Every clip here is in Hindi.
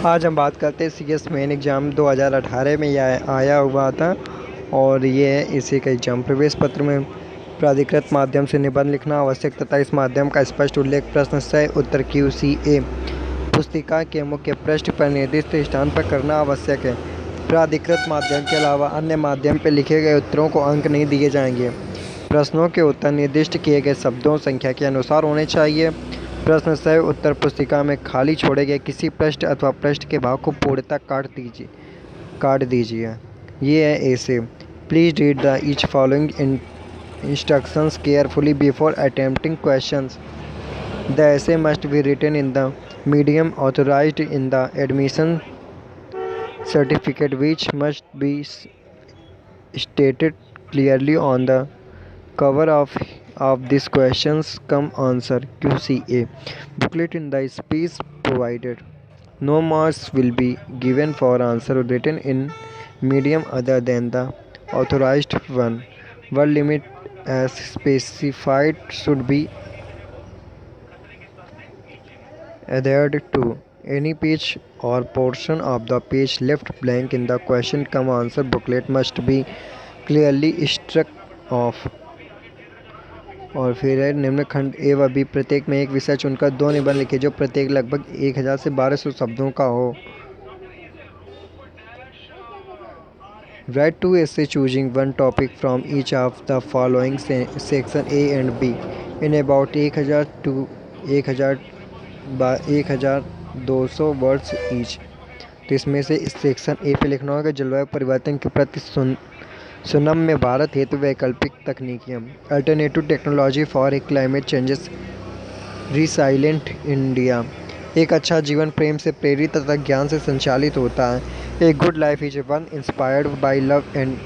आज हम बात करते हैं CS मेन एग्ज़ाम 2018 में यह आया हुआ था और ये इसी का एग्जाम प्रवेश पत्र में प्राधिकृत माध्यम से निबंध लिखना आवश्यक तथा इस माध्यम का स्पष्ट उल्लेख प्रश्न सही उत्तर QCA पुस्तिका के मुख्य पृष्ठ पर निर्दिष्ट स्थान पर करना आवश्यक है। प्राधिकृत माध्यम के अलावा अन्य माध्यम पर लिखे गए उत्तरों को अंक नहीं दिए जाएंगे। प्रश्नों के उत्तर निर्दिष्ट किए गए शब्दों संख्या के अनुसार होने चाहिए। प्रश्न सही उत्तर पुस्तिका में खाली छोड़े गए किसी पृष्ठ अथवा पृष्ठ के भाग को पूर्णतः काट दीजिए। ये है ऐसे। Please read the each following instructions carefully before attempting questions. The essay must be written in the medium authorized in the admission certificate, which must be stated clearly on the cover of this questions come answer QCA booklet in the space provided. No marks will be given for answer written in medium other than the authorized one. Word limit as specified should be adhered to. Any page or portion of the page left blank in the question come answer booklet must be clearly struck off. और फिर है निम्न खंड ए व बी प्रत्येक में एक विषय चुनकर दो निबंध लिखे जो प्रत्येक लगभग 1000 से 1200 शब्दों का हो। Write two essays choosing one topic from each of the following section A and B in about 1000 to 1200 words each। तो इसमें से इस सेक्शन ए पे लिखना होगा जलवायु परिवर्तन के प्रति सुनम्य भारत हेतु वैकल्पिक तकनीकियाँ, alternative technology for a climate changes, resilient India. एक अच्छा जीवन प्रेम से प्रेरित तथा ज्ञान से संचालित होता है। A good life is one inspired by love and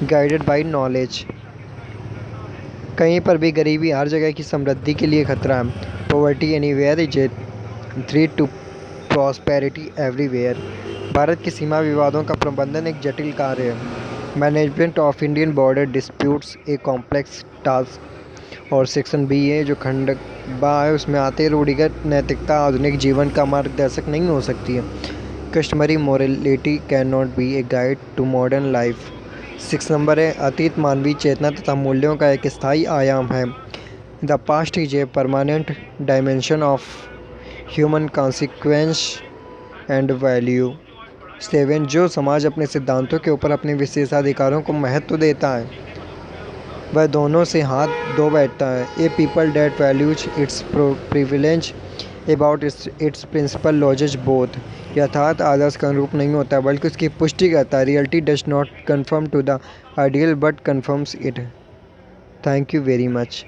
guided by knowledge. कहीं पर भी गरीबी हर जगह की समृद्धि के लिए खतरा है। Poverty anywhere is a threat to prosperity everywhere. Bharat की सीमा विवादों का प्रबंधन एक जटिल कार्य है। Management of Indian border disputes a complex task. और सेक्शन बी है जो खंड बा है उसमें आते रूढ़िगत नैतिकता आधुनिक जीवन का मार्गदर्शक नहीं हो सकती है। Customary morality can not be a guide to modern life. 6 number है अतीत मानवीय चेतना तथा मूल्यों का एक स्थायी आयाम है। The past is a permanent dimension of human consequence and value. 7 जो समाज अपने सिद्धांतों के ऊपर अपने विशेषाधिकारों को महत्व देता है वह दोनों से हाथ धो बैठता है। A people that values its privilege about its principle loses both. यथार्थ आदर्श का अनुरूप नहीं होता बल्कि उसकी पुष्टि करता है। Reality does not confirm to the ideal but confirms it. Thank you very much.